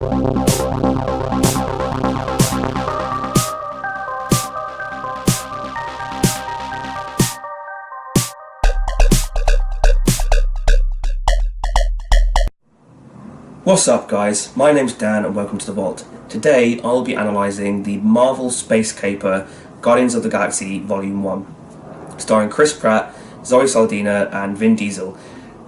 What's up guys, my name's Dan and welcome to The Vault. Today I'll be analysing the Marvel space caper Guardians of the Galaxy Vol. 1, starring Chris Pratt, Zoe Saldana and Vin Diesel.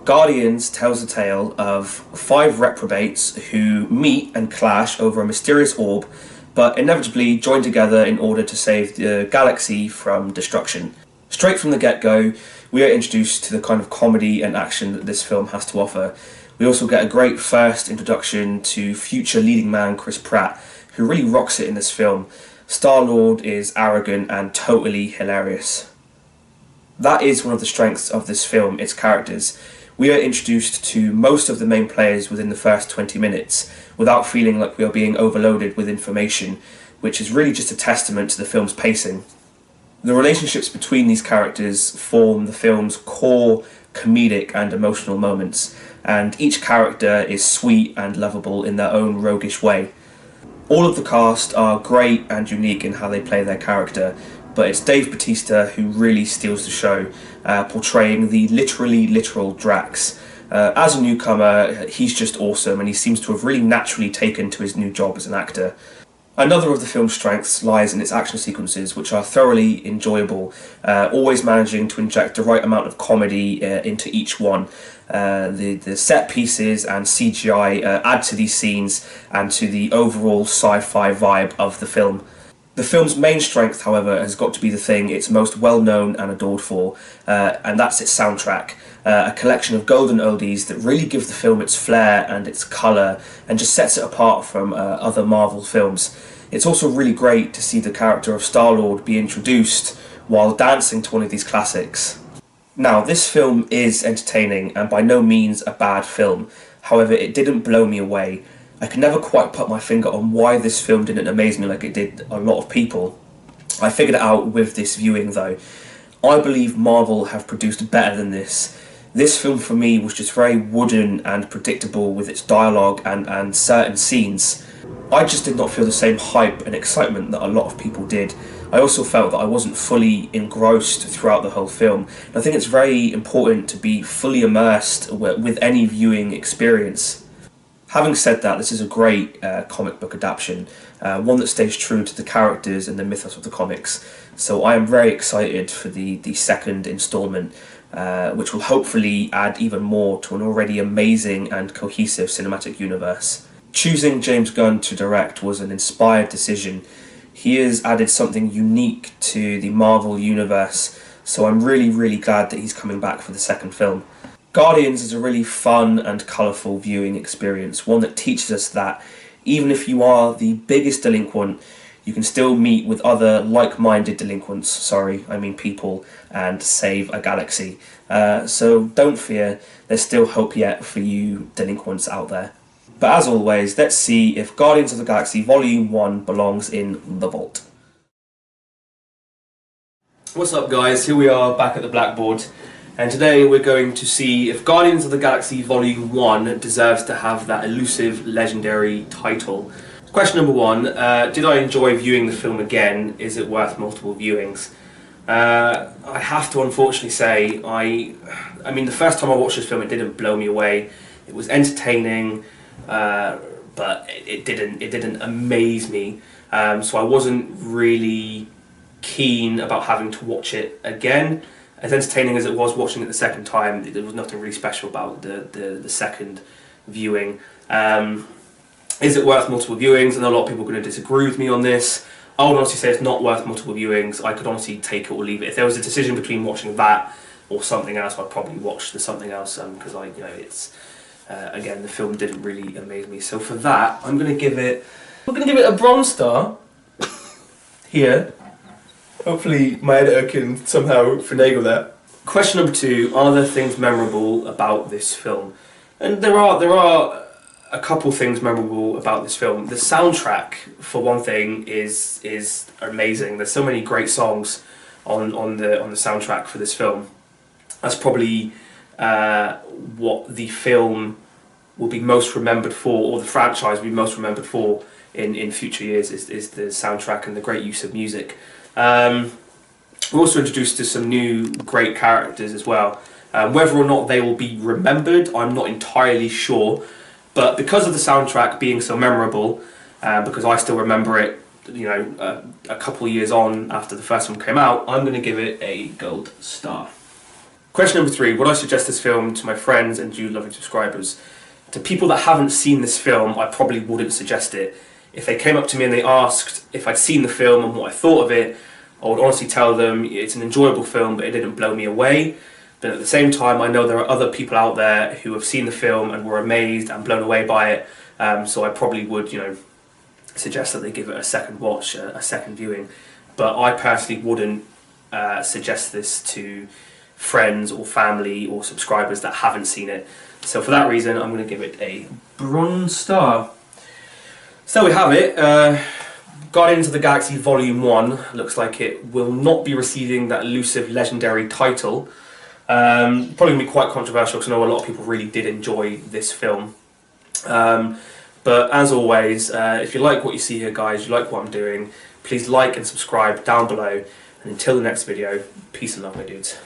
Guardians tells the tale of 5 reprobates who meet and clash over a mysterious orb, but inevitably join together in order to save the galaxy from destruction. Straight from the get-go, we are introduced to the kind of comedy and action that this film has to offer. We also get a great first introduction to future leading man Chris Pratt, who really rocks it in this film. Star-Lord is arrogant and totally hilarious. That is one of the strengths of this film, its characters. We are introduced to most of the main players within the first 20 minutes, without feeling like we are being overloaded with information, which is really just a testament to the film's pacing. The relationships between these characters form the film's core comedic and emotional moments, and each character is sweet and lovable in their own roguish way. All of the cast are great and unique in how they play their character, but it's Dave Bautista who really steals the show, portraying the literal Drax. As a newcomer, he's just awesome and he seems to have really naturally taken to his new job as an actor. Another of the film's strengths lies in its action sequences, which are thoroughly enjoyable, always managing to inject the right amount of comedy into each one. The set pieces and CGI add to these scenes and to the overall sci-fi vibe of the film. The film's main strength, however, has got to be the thing it's most well known and adored for, and that's its soundtrack. A collection of golden oldies that really give the film its flair and its colour and just sets it apart from other Marvel films. It's also really great to see the character of Star-Lord be introduced while dancing to one of these classics. Now, this film is entertaining and by no means a bad film. However, it didn't blow me away. I can never quite put my finger on why this film didn't amaze me like it did a lot of people. I figured it out with this viewing though. I believe Marvel have produced better than this. This film for me was just very wooden and predictable with its dialogue and certain scenes. I just did not feel the same hype and excitement that a lot of people did. I also felt that I wasn't fully engrossed throughout the whole film. And I think it's very important to be fully immersed with any viewing experience. Having said that, this is a great comic book adaptation, one that stays true to the characters and the mythos of the comics. So I am very excited for the second instalment, which will hopefully add even more to an already amazing and cohesive cinematic universe. Choosing James Gunn to direct was an inspired decision. He has added something unique to the Marvel universe, so I'm really glad that he's coming back for the second film. Guardians is a really fun and colourful viewing experience, one that teaches us that even if you are the biggest delinquent, you can still meet with other like-minded delinquents, people, and save a galaxy. So don't fear, there's still hope yet for you delinquents out there. But as always, let's see if Guardians of the Galaxy Vol. 1 belongs in the vault. What's up guys, here we are back at the blackboard, and today we're going to see if Guardians of the Galaxy Vol. 1 deserves to have that elusive, legendary title. Question number 1, did I enjoy viewing the film again? Is it worth multiple viewings? I have to unfortunately say, I mean the first time I watched this film it didn't blow me away. It was entertaining, but it didn't amaze me, so I wasn't really keen about having to watch it again. As entertaining as it was watching it the second time, there was nothing really special about the second viewing. Is it worth multiple viewings? I know a lot of people are going to disagree with me on this. I would honestly say it's not worth multiple viewings. I could honestly take it or leave it. If there was a decision between watching that or something else, I'd probably watch the something else, because it's again, the film didn't really amaze me. So for that, I'm going to give it a bronze star here. Hopefully my editor can somehow finagle that. Question number 2, are there things memorable about this film? And there are a couple things memorable about this film. The soundtrack, for one thing, is amazing. There's so many great songs on the soundtrack for this film. That's probably what the film will be most remembered for, or the franchise will be most remembered for in future years, is the soundtrack and the great use of music. We're also introduced to some new great characters as well. Whether or not they will be remembered, I'm not entirely sure, but because of the soundtrack being so memorable, because I still remember it, you know, a couple of years on after the first one came out, I'm going to give it a gold star. Question number 3, would I suggest this film to my friends and Jude-loving subscribers? To people that haven't seen this film, I probably wouldn't suggest it. If they came up to me and they asked if I'd seen the film and what I thought of it, I would honestly tell them it's an enjoyable film, but it didn't blow me away. But at the same time, I know there are other people out there who have seen the film and were amazed and blown away by it. So I probably would, you know, suggest that they give it a second watch, a second viewing. But I personally wouldn't suggest this to friends or family or subscribers that haven't seen it. So for that reason, I'm going to give it a bronze star. So we have it. Guardians of the Galaxy Volume 1 looks like it will not be receiving that elusive legendary title. Probably going to be quite controversial because I know a lot of people really did enjoy this film. But as always, if you like what you see here, guys, you like what I'm doing, please like and subscribe down below. And until the next video, peace and love, my dudes.